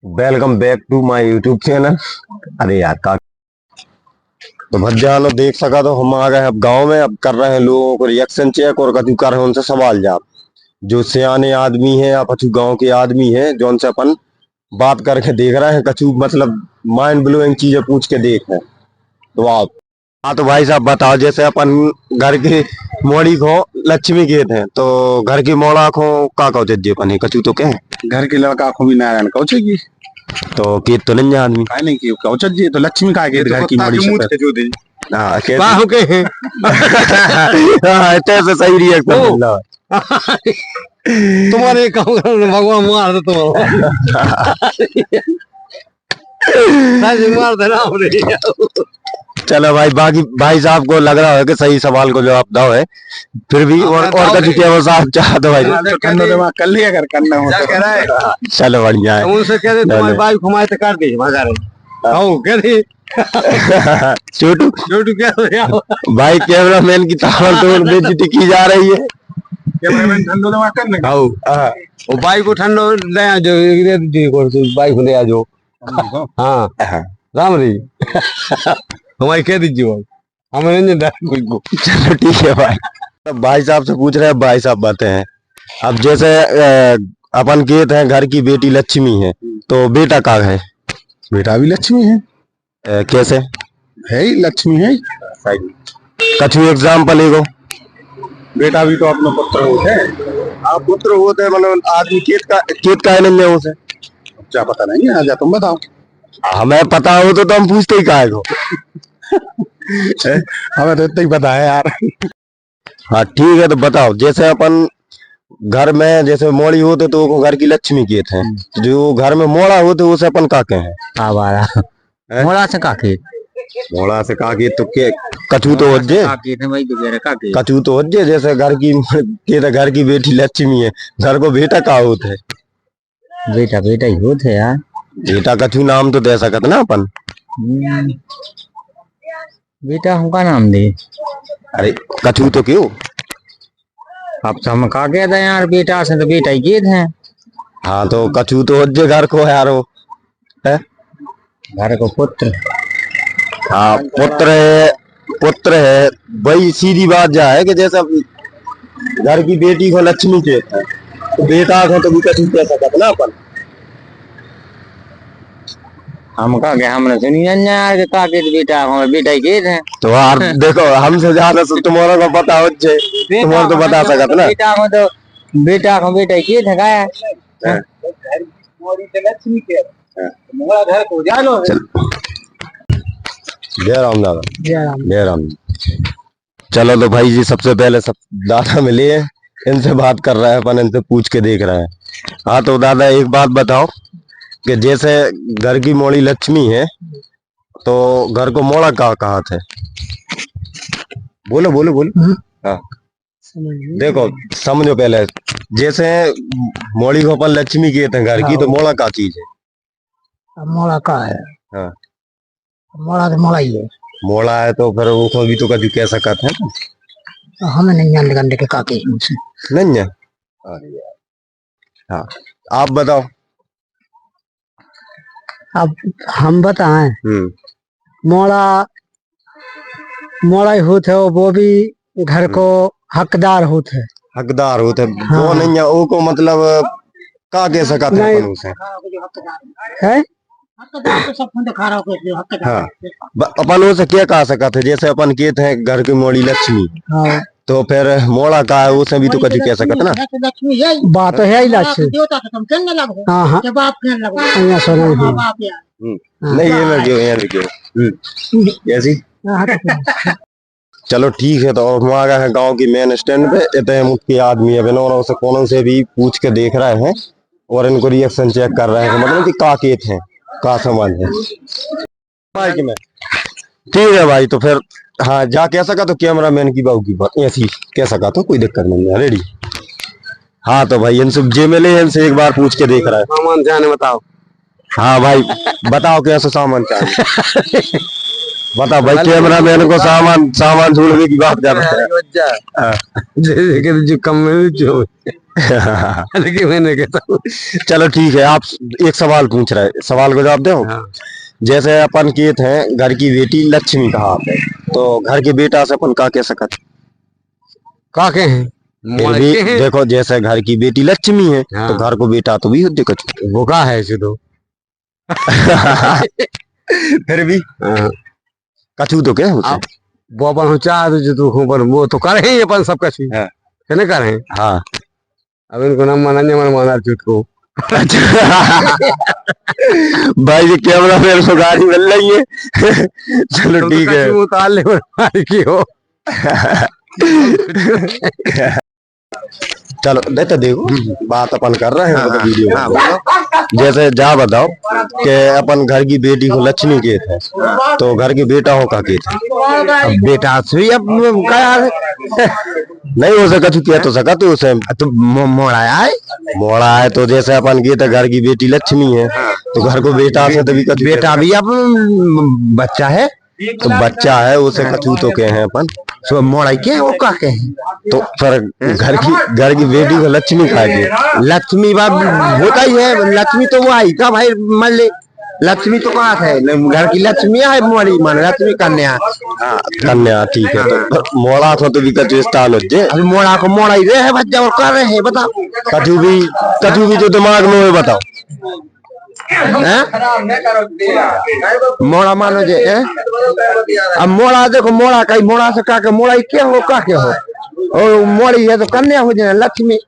Welcome back to my YouTube channel. अरे यार का तो भज्जानो देख सका तो हम आ गए अब गांव में। अब कर रहे हैं लोगों को रिएक्शन चेक और कछु कर रहे हैं उनसे सवाल जवाब। जो सियाने आदमी है या कछु गांव के आदमी है जो उनसे अपन बात करके देख रहे हैं, कछु मतलब माइंड ब्लोइंग चीजें पूछ के देख रहे हैं। तो आप हाँ तो भाई साहब बताओ, जैसे अपन घर की मोड़ी को लक्ष्मी कहते हैं तो घर की मोड़ा को का कहते अपन है कछु तो कहे घर के लड़का को भी नारायण कहचे की तो केत तो नहीं आदमी काय नहीं की कहचे जी तो लक्ष्मी का के घर की मोड़ी से जो दे। हाँ बाहु के हाँ ऐसे सही रिएक्शन तुम्हारे भगवान मार दे तुम्हारा मार देना। चलो भाई, बाकी भाई साहब को लग रहा है कि सही सवाल को जवाब दो है, फिर भी और कछु क्या वो साहब चाह दो भाई कर लिया कर करना हो। चलो बढ़िया है। उनसे कह दे तुम्हारी बाइक घुमाए तो कर दे मजा रहे आओ कह दे छोटू छोटू क्या भाई कैमरा मैन की ताकत तो बेइज्जती की जा रही है। कैमरामैन ठंडो दवा कर ना आओ वो बाइक को ठंडो ले आ जो बाइक को ले आ जो। हाँ राम री हमारी कह दीजिए हमें नहीं को। चलो ठीक है भाई। अब भाई साहब से पूछ रहे हैं, भाई साहब बातें हैं। अब जैसे अपन कहते हैं घर की बेटी लक्ष्मी है तो बेटा का है? बेटा भी लक्ष्मी है। कैसे है ही लक्ष्मी है। कछु एग्जाम्पल एगो। बेटा भी तो अपना पुत्र होते हैं। आप पुत्र होते हैं मतलब आदमी केत का है नहीं उसे क्या पता नहीं है, आजा तुम बताओ। हमें पता हो तो हम पूछते ही काहे को। हमें तो इतना ही पता है यार। हाँ ठीक है तो बताओ, जैसे अपन घर में जैसे मोड़ी होते तो वो घर की लक्ष्मी कहते हैं, जो घर में मोड़ा होते उसे अपन का कहे हैं? मोड़ा से काके मोड़ा से का के तो के कछु तो हो जे कछु तो हो जे जैसे घर की के घर की बेटी लक्ष्मी है, घर को बेटा का होता है? बेटा बेटा ही होते यार। बेटा कछु नाम तो दे सकत ना अपन। बेटा हमका नाम दे। अरे कछु तो क्यों अब तो हम का कहते हैं यार, बेटा से तो बेटा ही कहते हैं। हाँ तो कछु तो हो जे घर को यार वो है घर को पुत्र। हाँ पुत्र है वही सीधी बात जा है कि जैसे घर की बेटी को लक्ष्मी कहते हैं तो बेटा को तो भी कछु कह सकत ना अपन। हम का गया हमने सुनी यार के का के बेटा हमारे बेटा ही कहते हैं। तो यार देखो हमसे ज्यादा तुम्हारा को पता हो जे तुम्हारा तो बता सकत ना। बेटा में तो बेटा को बेटा ही कहते हैं गाया। लक्ष्मी के मोड़ा घर को जानो। जय राम दादा। जय राम। चलो तो भाई जी सबसे पहले सब दादा मिले हैं, इनसे बात कर रहा है अपन, इनसे पूछ के देख रहे हैं। हाँ तो दादा एक बात बताओ कि जैसे घर की मोड़ी लक्ष्मी है तो घर को मोड़ा कहा थे? बोलो बोलो बोलो। हाँ देखो समझो पहले, जैसे मोड़ी को अपन लक्ष्मी कहते हैं घर की, तो मोड़ा का चीज है? मोड़ा का है। हाँ मोड़ा तो मोड़ा ही है। मोड़ा है तो फिर वो भी तो कभी कह सकते हैं। तो हमें नहीं जानते करने के काके नहीं है। अरे यार हाँ आप बताओ। अब हम बताएं। मोड़ा मोड़ा ही होते हो, वो भी घर को हकदार होते। हकदार होते हाँ। वो नहीं है वो को मतलब का कह सकते हैं अपन उसे है। हाँ अपन उसे क्या कह सकते हैं? जैसे अपन कहते हैं घर की मोड़ी लक्ष्मी, हाँ। तो फिर मोड़ा का है उसे भी तो कभी कह सकते ना। बात है ही लक्ष्मी। हाँ हाँ नहीं ये मैं क्यों यहाँ क्यों ऐसी। चलो ठीक है तो हम आ गए हैं गांव की मेन स्टैंड पे। इतने मुख्य आदमी है, इन्होंने से कोनो से भी पूछ के देख रहे हैं और इनको रिएक्शन चेक कर रहे हैं, मतलब कि का केत है का सवाल है बाइक में। ठीक है भाई तो फिर हाँ जा कह सका तो कैमरा मैन की बाबू की बात ऐसी कह सका तो कोई दिक्कत नहीं है। रेडी? हाँ तो भाई इनसे जे मिले इनसे एक बार पूछ के देख रहा है। सामान जाने बताओ। हाँ भाई बताओ कैसे सामान चाहिए बताओ भाई। कैमरा मैन को सामान ढूंढने की बात कर रहा है। जैसे कि जो कम में जो लेकिन मैंने कहता हूँ। चलो ठीक है, आप एक सवाल पूछ रहे हैं, सवाल को जवाब दो। हाँ। जैसे अपन कहते हैं घर की बेटी लक्ष्मी कहा है, तो घर के बेटा से अपन का कह सकत? का के हैं फिर मोड़ भी के हैं। देखो, जैसे घर की बेटी लक्ष्मी है हाँ। तो घर को बेटा तो भी हो दिक्कत। वो का है इसे तो। फिर भी हाँ। कछू तो क्या उसे? अब वो अपन हो चाह तो जो पर वो तो करे ही अपन सब कछु हाँ। है करे। हाँ। अब इनको नाम माना नहीं माना चुत को। भाई ये कैमरा मैन को गाड़ी मिल रही है। चलो ठीक है। उतार ले की हो। चलो देते देखो, बात अपन कर रहे हैं तो वीडियो हाँ, में। जैसे जा बताओ कि अपन घर की बेटी को लक्ष्मी के थे, तो घर के बेटा हो का के थे? अब बेटा से अब क्या नहीं हो सका तू क्या तो सका तू उसे तो मोड़ा है। मोड़ा है, तो जैसे अपन के थे घर की बेटी लक्ष्मी है तो घर को बेटा से तभी कछु बेटा भी अब बच्चा है तो बच्चा है उसे कछु तो कहे हैं अपन। सो मोड़ा के वो का के हैं। तो फिर घर की बेटी को लक्ष्मी कहा के? लक्ष्मी बाप होता ही है। लक्ष्मी तो वो आई का भाई मान ले। लक्ष्मी तो कहाँ है घर की लक्ष्मी है मोड़ी मान लक्ष्मी कन्या। कन्या ठीक है, तो मोड़ा तो भी कछु स्थान हो जे। अभी मोड़ा को मोड़ा ही रहे हैं बच्चा और कर रहे हैं बताओ। कछु भी जो दिमाग में हो बताओ। मोड़ा मानो जे अब मोड़ा देखो मोड़ा कहीं मोड़ा से का के मोड़ा ही क्या हो का के हो और मोड़ी है तो कन्या हो जाए लक्ष्मी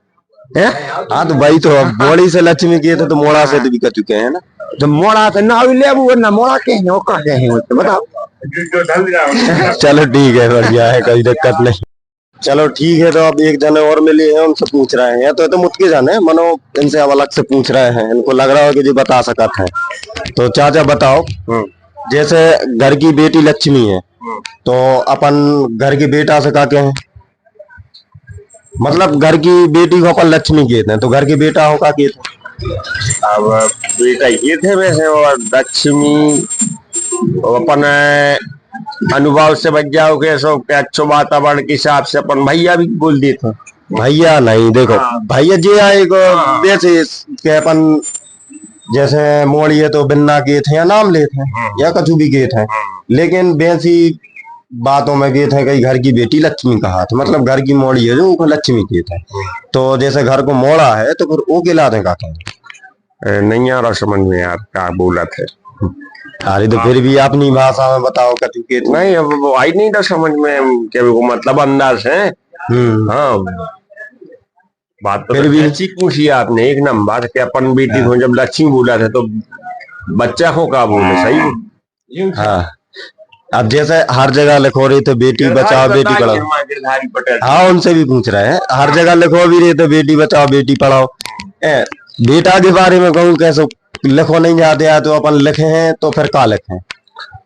है। हाँ तो भाई तो अब मोड़ी से लक्ष्मी किए थे तो मोड़ा से तो भी कछु कहे हैं ना। तो मोड़ा से ना ले ना मोड़ा के हैं वो का के हैं बताओ। चलो ठीक है, बढ़िया है, कोई दिक्कत नहीं। चलो ठीक है, तो अब एक जने और मिले हैं, उनसे पूछ रहे हैं। तो मुझके जाने मनो इनसे अब अलग से पूछ रहे हैं, इनको लग रहा हो कि जी बता सकत है। तो चाचा बताओ, जैसे घर की बेटी लक्ष्मी है तो अपन घर की बेटा से का कहें? मतलब घर की बेटी को अपन लक्ष्मी कहते हैं, तो घर के बेटा हो का कहते हैं? अब बेटा ये थे वैसे, और लक्ष्मी अपन अनुभव से बच जाओ के सो के अच्छो वातावरण के हिसाब से अपन भैया भी बोल देते। भैया नहीं, देखो भैया जी आएगो वैसे के अपन जैसे मोड़ी है तो बिन्ना गेत है या नाम लेते हैं या कछु भी गेत है, लेकिन वैसी बातों में गेत है कई घर की बेटी लक्ष्मी का हाथ, मतलब घर की मोड़ी है जो उनको लक्ष्मी गेत है। तो जैसे घर को मोड़ा है तो फिर वो केला दें का कहें? नहीं आ रहा समझ में यार क्या बोला थे। अरे तो फिर भी अपनी भाषा में बताओ कछु के। नहीं अब वो आई नहीं था समझ में क्या वो मतलब अंदाज है। हाँ बात तो फिर भी अच्छी पूछी आपने, एक नंबर के अपन बेटी को जब लक्ष्मी बोला था तो बच्चा को का बोले सही। हाँ, अब जैसे हर जगह लिखो रही तो बेटी बचाओ बेटी पढ़ाओ। गिरधारी पटेल हाँ उनसे भी पूछ रहे हैं, हर जगह लिखो भी रही तो बेटी बचाओ बेटी पढ़ाओ। बेटा के बारे में कहूँ कैसे लिखो नहीं जाते हैं तो अपन लिखे हैं तो फिर का लिखे?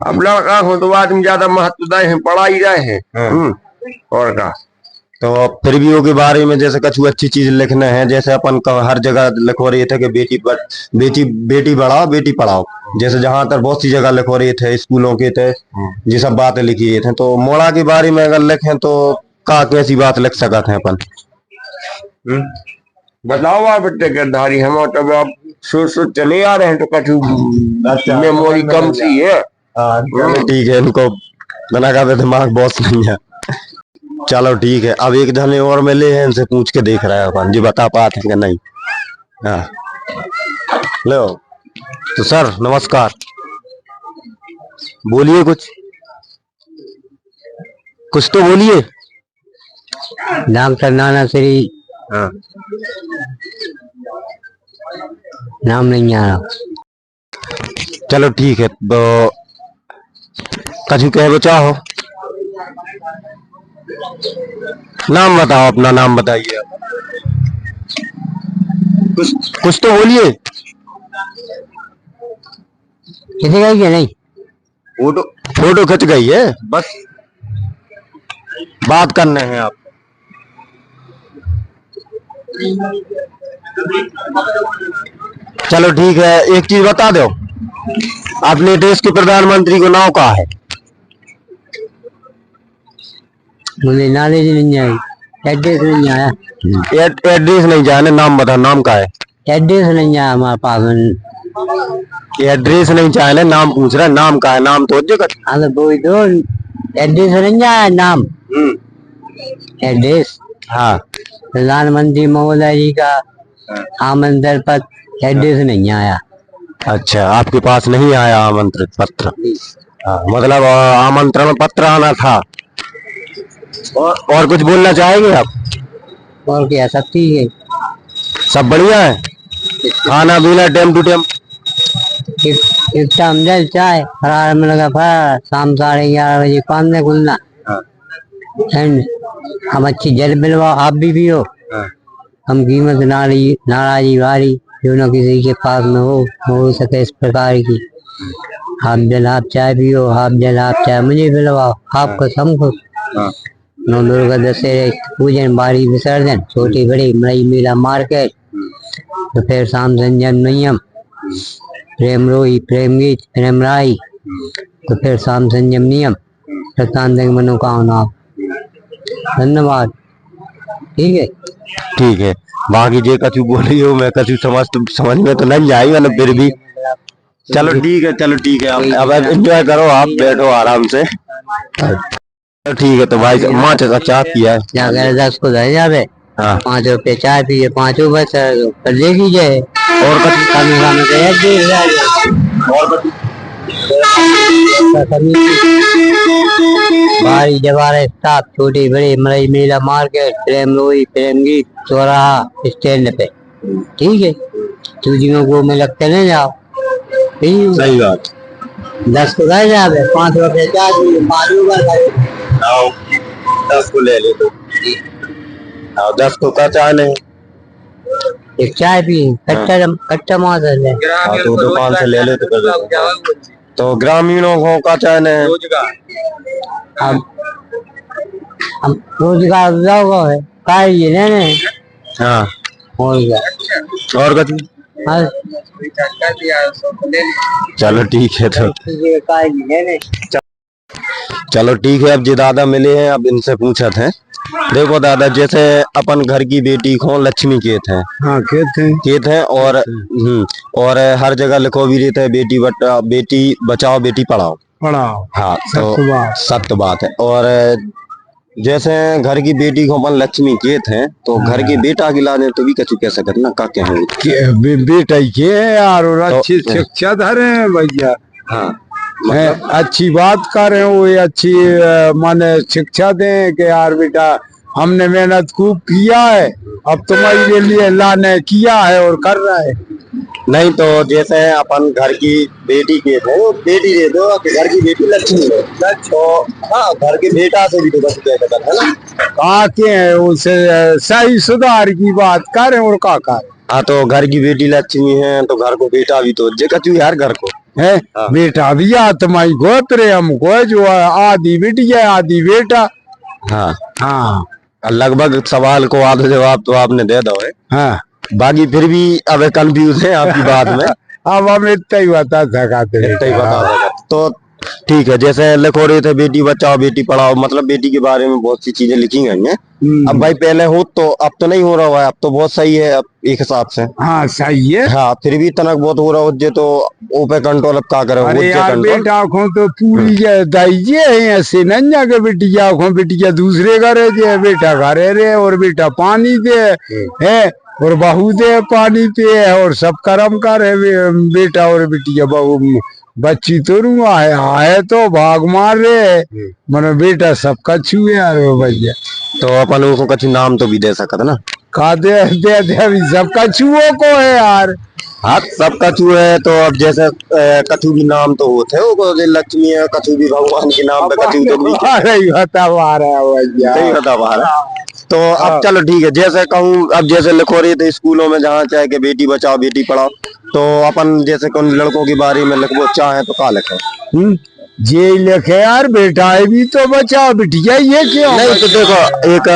अब लड़का हो तो आदमी ज्यादा महत्व दे हैं, पढ़ा ही रहे हैं। और का तो फिर भी के बारे में जैसे कुछ अच्छी चीज लिखना है, जैसे अपन हर जगह लिखो रहे थे कि बेटी बढ़ाओ बेटी पढ़ाओ, जैसे जहां तक बहुत सी जगह लिखो रहे थे स्कूलों के थे ये सब बातें लिखी रहे थे। तो मोड़ा के बारे में अगर लिखें तो का कैसी बात लिख सकते हैं अपन? बताओ आप बेटे गिरधारी, हम तो अब शुरू चले आ रहे हैं तो कछु मेमोरी कम सी है। ठीक है, इनको मना का दिमाग बहुत नहीं है। चलो ठीक है, अब एक जने और मिले हैं, इनसे पूछ के देख रहे हैं अपन जी बता पाते हैं कि नहीं। हाँ लो तो सर नमस्कार, बोलिए कुछ तो बोलिए। नाम सर नाना श्री हाँ नाम नहीं आ रहा। चलो ठीक है, तो कछु कह बचा हो? नाम बताओ, अपना नाम बताइए। कुछ तो बोलिए। किसी का क्या नहीं फोटो खिंच गई है, बस बात करने हैं आप। चलो ठीक है, एक चीज बता दो, अपने देश के प्रधानमंत्री को नाम का है? मुझे नॉलेज नहीं आई। एड्रेस नहीं आया, एड्रेस नहीं जाने, नाम बता, नाम का है? एड्रेस नहीं आया हमारे पास में। एड्रेस नहीं चाहे, नाम पूछ रहा है, नाम का है? नाम तो जगह हाँ तो वही तो, एड्रेस नहीं आया, नाम एड्रेस। हाँ, प्रधानमंत्री महोदय जी का आमंत्रण पत्र, एड्रेस नहीं आया। अच्छा, आपके पास नहीं आया आमंत्रित पत्र? हाँ, मतलब आमंत्रण पत्र आना था। और कुछ बोलना चाहेंगे आप? और क्या, सब ठीक है, सब बढ़िया है, खाना पीना टाइम टू टाइम? एक टाइम जल चाय, फरार में लगा फरार, शाम 11:30 बजे पान खुलना। एंड हम अच्छी जल मिलवाओ, आप भी पियो। हम कीमत नाराजी वारी जो न किसी के पास में हो सके इस प्रकार की। आप जल आप चाय पियो, आप जल आप चाय मुझे पिलवाओ, आपको हमको। नौ दुर्गा दशहरे पूजन, बारी विसर्जन, छोटी बड़ी मई मेला मार्केट, तो फिर शाम संजम नियम, प्रेम रोई प्रेम गीत प्रेम राई, तो फिर शाम संयम नियम, प्रतांतक मनोकामना। धन्यवाद। ठीक है, ठीक है। बाकी जे कछु बोली हो, मैं कछु समझ में तो नहीं आई, मतलब फिर भी चलो ठीक है, चलो ठीक है। अब एंजॉय करो, आप बैठो आराम से। ठीक है, तो भाई माँ चाय पिया है? क्या कह रहे 10 को 10,000 हाँ, 5 रुपये चाय पिए, 5 रुपये कर दे दीजिए। और कछु? भारी जवार स्टाफ, छोटी बड़ी मई मेला मार्केट, प्रेम रोई प्रेम गीत, चौराहा स्टैंड पे। ठीक है, चूजियों को में लगते नहीं जाओ। सही बात। 10 को 10,000, 5 रुपये चाय पिए, 5 रुपये। आओ 10 को ले ले तो। आओ 10 को का चाय नहीं, एक चाय पिए, कच्चा माल है। तो दुकान से ले ले तो कर दे। तो ग्रामीणों को का चाय नहीं, हम रोजगार है ये लेने। हाँ, और क्या, और कछु? हाँ, चलो ठीक है, तो लेने। चलो ठीक है। अब जो दादा मिले हैं, अब इनसे पूछा थे। देखो दादा, जैसे अपन घर की बेटी को लक्ष्मी कहते हैं। हाँ, कहते हैं और हर जगह लिखो भी रहता है बेटी बचाओ बेटी पढ़ाओ। हाँ, तो सत्य बात है। और जैसे घर की बेटी को अपन लक्ष्मी कहते हैं, तो घर के बेटा की लाने तो भी कछु कह सकते ना, का कहेंगे? बेटा के यार, और अच्छी शिक्षा धरे भैया। हाँ, मतलब अच्छी बात कर रहे हो, ये अच्छी माने शिक्षा दें कि यार बेटा हमने मेहनत खूब किया है, अब तुम्हारे लिए लाने किया है और कर रहा है। नहीं तो जैसे अपन घर की बेटी कहते हैं, बेटी दे दो, घर की बेटी लक्ष्मी है। हाँ, घर के बेटा से भी तो बस क्या कहता है ना, कहा के उसे सही सुधार की बात करें और का करें। हाँ, तो घर की बेटी लक्ष्मी है, तो घर को बेटा भी तो जे कचू यार घर को है। हाँ। बेटा भी आत्मा गोत्र हमको, जो आधी बेटिया आधी बेटा। हाँ हाँ, लगभग सवाल को आधा जवाब तो आपने दे दो है। हाँ, बाकी फिर भी अब कंफ्यूज है आपकी बात में। अब हम इतना ही बता सकाते, तो ठीक है। जैसे लिखो रहे थे बेटी बचाओ बेटी पढ़ाओ, मतलब बेटी के बारे में बहुत सी चीजें लिखी गई हैं। अब भाई पहले हो तो, अब तो नहीं हो रहा है, अब तो बहुत सही है अब एक हिसाब से। हाँ, सही है। हाँ, फिर भी तनक बहुत हो रहा हो तो ऊपर कंट्रोल अब क्या करे। अरे यार बेटा आँखों तो पूरी दाइये है, ऐसे नहीं जाके बेटिया आँखों बेटिया दूसरे घरे जे, बेटा घरे रे, और बेटा पानी दे है, और बहू दे पानी दे, और सब कर्म करे बेटा और बेटिया। बहू बच्ची तो रुआ है तो भाग मार रहे, मनो बेटा सबका छुए यार भैया। तो अपन को कछु नाम तो भी दे सकता ना, का दे अभी सबका छुओ को है यार। हाँ, सबका छू है। तो अब जैसे कछु भी नाम तो होते हैं, लक्ष्मी है, कछु भी भगवान के नाम पे कछु तो भी बता पा रहा है भैया, नहीं बता पा रहा। तो अब चलो ठीक है, जैसे कहूँ, अब जैसे लिखो रही थे स्कूलों में जहाँ चाहे कि बेटी बचाओ बेटी पढ़ाओ, तो अपन जैसे कौन लड़कों के बारे में लिखो चाहे तो का लिखे? जे लिखे यार बेटा भी तो बचाओ बिटिया, ये क्यों? नहीं तो देखो एक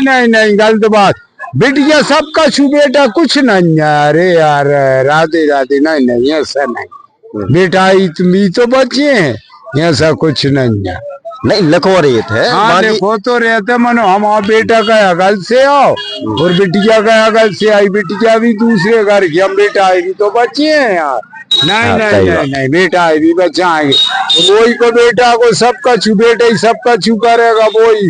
नहीं गलत बात। बिटिया सबका छू, बेटा कुछ नहीं। अरे यार राधे राधे, नहीं ऐसा नहीं। बेटा तुम भी तो बच्चे हैं, ऐसा कुछ नहीं है। नहीं लिखो रहे थे हाँ बाकी- देखो तो रहते मनो हमारा बेटा गया घर से आओ और बिटिया गया घर से आई, बिटिया भी दूसरे घर की, हम बेटा आएगी तो बच्चे हैं यार। नहीं हाँ, नहीं सही नहीं बात। नहीं बेटा आएगी बच्चा आएंगे, वही को बेटा को सबका छू, बेटा ही सबका छू करेगा, वही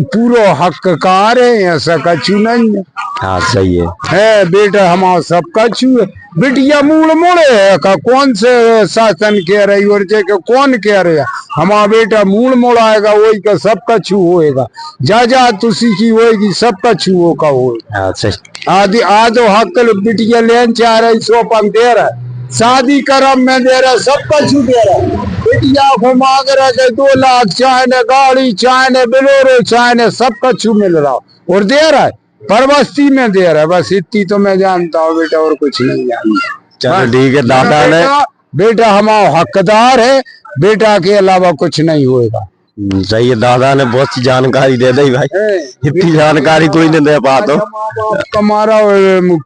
पूरा हककार है, ऐसा कछु नहीं है। हाँ सही है। बेटा हमारा सबका छू है, बिटिया मूल मोड़े है का कौन से शासन कह रही और जे के कौन कह रहे है, हमारा बेटा मूल मोड़ाएगा वही का सबका छू होएगा, जा जा तुसी की होएगी सबका छू हो का होएगा। हाँ सही। आदि आधो हक बिटिया लेन चाह रही सोपन दे रहा है, शादी करम में दे रहा है, सबका छू दे रहा है, बिटिया को मांग रहा है 2 लाख, चाहे न गाड़ी चाहे न बिलोरो चाहे न सबका छू मिल रहा और दे रहा है, परवस्ती में दे रहा है, बस इतनी तो मैं जानता हूँ बेटा, और कुछ नहीं जानता। चलो ठीक है, दादा ने बेटा हमारा हकदार है, बेटा के अलावा कुछ नहीं होएगा। सही है, दादा ने बहुत सी जानकारी दे दी भाई, इतनी जानकारी कोई नहीं दे पाता। कमारा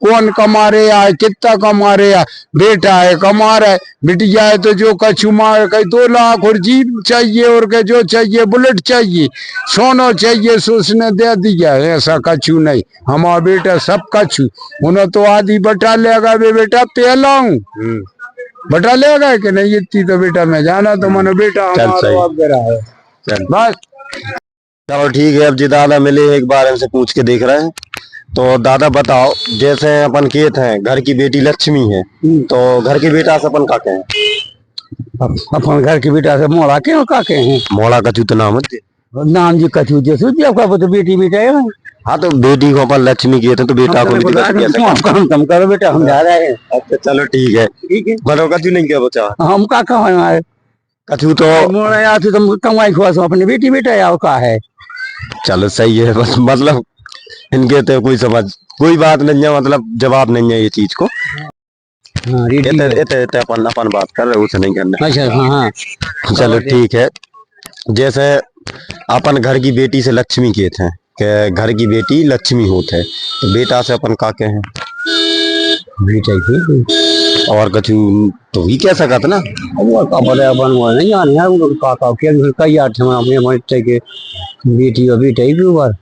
कौन कमा रहे है, कितना कमा रहे है, बेटा है कमा रहा है, बिटिया है तो जो कछु मांगे, कहीं 2 लाख और जीप चाहिए और के जो चाहिए बुलेट चाहिए, सोना चाहिए, सो उसने दे दिया, ऐसा कछु नहीं, हमारा बेटा सब कछु, उन्हें तो आदि बटा लेगा बेटा पहला हूँ बटा लेगा कि नहीं, इतनी तो बेटा मैं जाना तो मनो बेटा चल सही। हमारा वगैरह है बस। चलो ठीक है, अब जी दादा मिले एक बार इनसे पूछ के देख रहे हैं। तो दादा बताओ, जैसे अपन खेत हैं, घर की बेटी लक्ष्मी है, तो घर की बेटा से अपन का कहें? अपन घर के बेटा से मोड़ा के का के हैं मोड़ा कछु तो नाम है। नाम जी कछु जे सुझ आपका तो बेटी बेटा है। हाँ तो बेटी को अपन लक्ष्मी कहते हैं, तो बेटा को भी कम करो बेटा, हम जा रहे हैं। अच्छा चलो ठीक है, ठीक है, बनो कछु नहीं क्या बचा हम का हमारे कछु तो। मोड़ा या तो तुम कमाई खुआ अपने बेटी बेटा या का है। चलो सही है, बस मतलब इनके तो कोई समझ कोई बात नहीं है, मतलब जवाब नहीं है ये चीज को। हाँ इतने अपन बात कर रहे उसे नहीं करना। अच्छा हाँ हाँ चलो ठीक है, जैसे अपन घर की बेटी से लक्ष्मी कहते हैं कि घर की बेटी लक्ष्मी होते है, तो बेटा से अपन का कहें? बेटा ही और कछु तो ही कह सकत ना। वो का बड़ा बनवा नहीं जाने यार, वो का के कई अर्थ में अपने मरते के बेटी और बेटा ही बार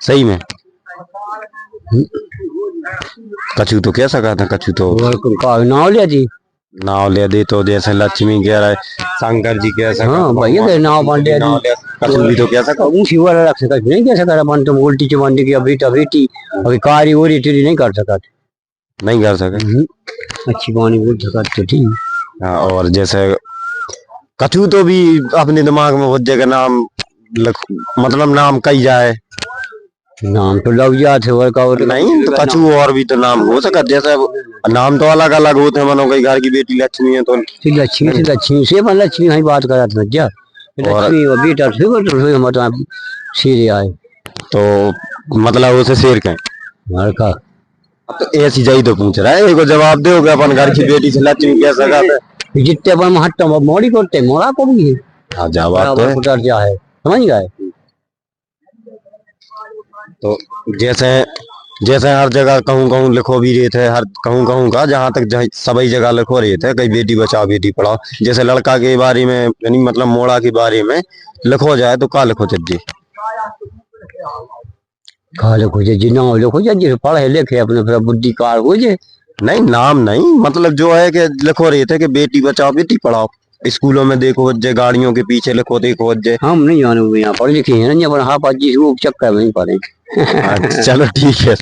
सही में कछु तो कह सकत है, कछु तो का नाव लिया जी। नाव ले दे, तो जैसे लक्ष्मी कह रहा है, शंकर जी कह सकते, हाँ भैया के नाव बन लिया जी, कछु भी तो कह सकता। ऊंची वाला रख सकता नहीं कह सकता, मन तो उल्टी चमंडी की बेटा बेटी अभी कारी ओरी टेरी नहीं कर सकता, नहीं कर सके। अच्छी बानी बोल सकता तो ठीक। हाँ, और जैसे कछु तो भी अपने दिमाग में बहुत जगह नाम मतलब नाम कही जाए, नाम तो लग जाते और का और नहीं तो कछु और भी तो नाम हो सकता, जैसे नाम तो अलग अलग होते हैं, मानो कई घर की बेटी लक्ष्मी है तो लक्ष्मी से मन लक्ष्मी ही बात करा था क्या, लक्ष्मी और बेटा से तो मतलब सीधे आए तो मतलब उसे शेर कहें। लड़का अब तो ऐसी जाई तो पूछ रहा है, एक जवाब दोगे अपन घर की बेटी से लक्ष्मी कह सकता है। जितने अपन महत्व मोड़ी करते मोड़ा को भी है। हाँ जवाब तो है। उतर जा है, समझ गए। तो जैसे जैसे हर जगह कहूँ कहूँ लिखो भी रहे थे, हर कहूँ कहूँ का जहाँ तक सभी जगह लिखो रहे थे, कई बेटी बचाओ बेटी पढ़ाओ, जैसे लड़का के बारे में यानी मतलब मोड़ा के बारे में लिखो जाए तो का लिखो चाहिए? का लिखो जी नाम लिखो जी, पढ़े लिखे अपने फिर बुद्धि कार हो जे। नहीं नाम नहीं, मतलब जो है कि लिखो रहे थे कि बेटी बचाओ बेटी पढ़ाओ, स्कूलों में देखो जे गाड़ियों के पीछे लिखो देखो जे। हम नहीं जाने यहाँ पढ़े लिखे हैं ना, हाँ पाजी वो चक्कर में पढ़े। चलो ठीक है।